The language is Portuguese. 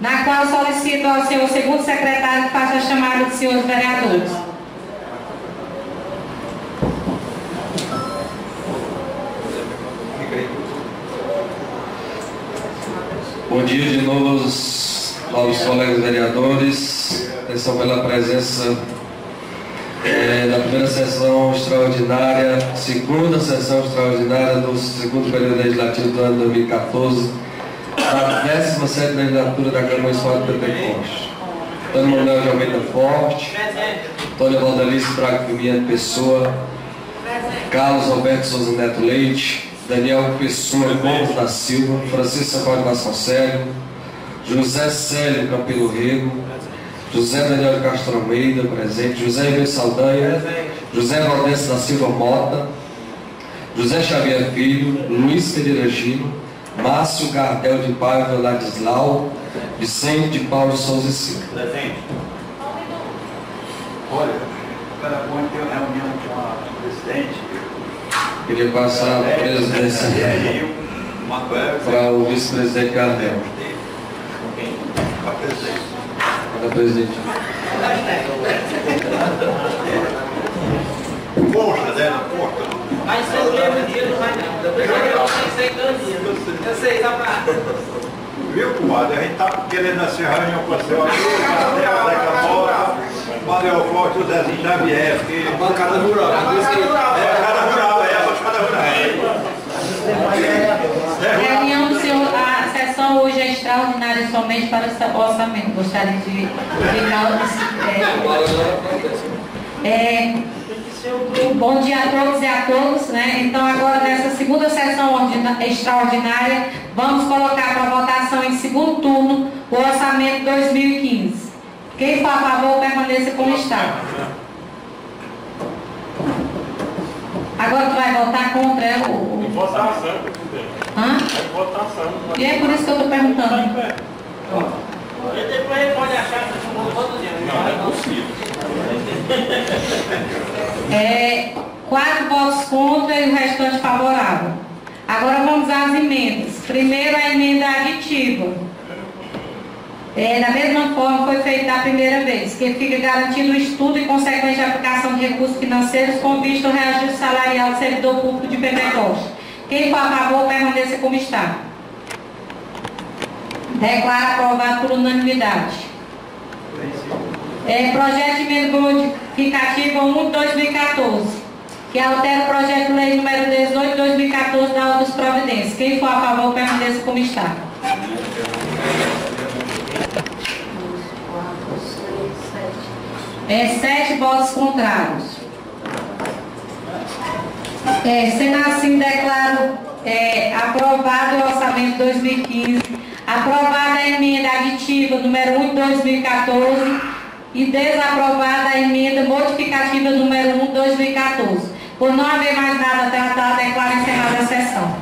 na qual solicito ao senhor segundo secretário que faça a chamada dos senhores vereadores. Bom dia de novo aos novos colegas vereadores. Atenção pela presença da primeira sessão extraordinária, segunda sessão extraordinária do segundo período legislativo do ano 2014, da 17ª legislatura da Câmara Municipal de Pentecoste. Antônio Manuel de Almeida Forte, Antônio Valdelice Braga Pimenta Pessoa, Carlos Roberto Souza Neto Leite, Daniel Pessoa Gomes da Silva, Francisco Sampaio Vasconcelos, José Célio Campelo Rego, José Daniel de Castro Almeida, presente, José Ribeiro Saldanha, José Valdez da Silva Mota, José Xavier Filho, Luiz Pereira Gino, Márcio Gardel de Paiva Ladislau, Vicente de Paulo Souza e Silva. Presente. Olha, era bom ter uma reunião com a presidente. Queria passar a presidência para o vice-presidente Gardel. A presidente. Para a presidente. Poxa, Zé, porta. Mas se eu lembro dia não vai não. Depois eu sei que eu sei, tá pra... Viu, comadre? A gente tá querendo essa reunião com o seu amigo, o Zeca Mora, o Manuel Forte e o Zezinho Xavier. A bancada rural. A bancada rural. É, a bancada rural, é a bancada rural. Reunião do senhor, a sessão hoje é extraordinária somente para o orçamento. Gostaria de bom dia a todos e a todos, né? Então agora nessa segunda sessão extraordinária vamos colocar para votação em segundo turno o orçamento 2015. Quem for a favor permaneça como está. Agora tu vai votar contra o... Votação. Hã? É votação. E é por isso que eu estou perguntando. E depois ele pode achar que eu vou todo dia. Não, é possível. 4 votos contra e o restante favorável. Agora vamos às emendas. Primeiro a emenda aditiva. Da mesma forma foi feita da primeira vez, que fica garantindo o estudo e consequente aplicação de recursos financeiros com vista ao reajuste salarial do servidor público de Pentecoste. Quem for a favor permaneça como está. Declara aprovado por unanimidade. Projeto de emenda modificativa 1 de 2014, que altera o projeto de lei número 18 de 2014 da Ordem dos Providências. Quem for a favor permaneça como está. 7 votos contrários. Sendo assim, declaro aprovado o orçamento 2015, aprovada a emenda aditiva número 1 de 2014 e desaprovada a emenda modificativa número 1 de 2014. Por não haver mais nada a tratar, declaro encerrada a sessão.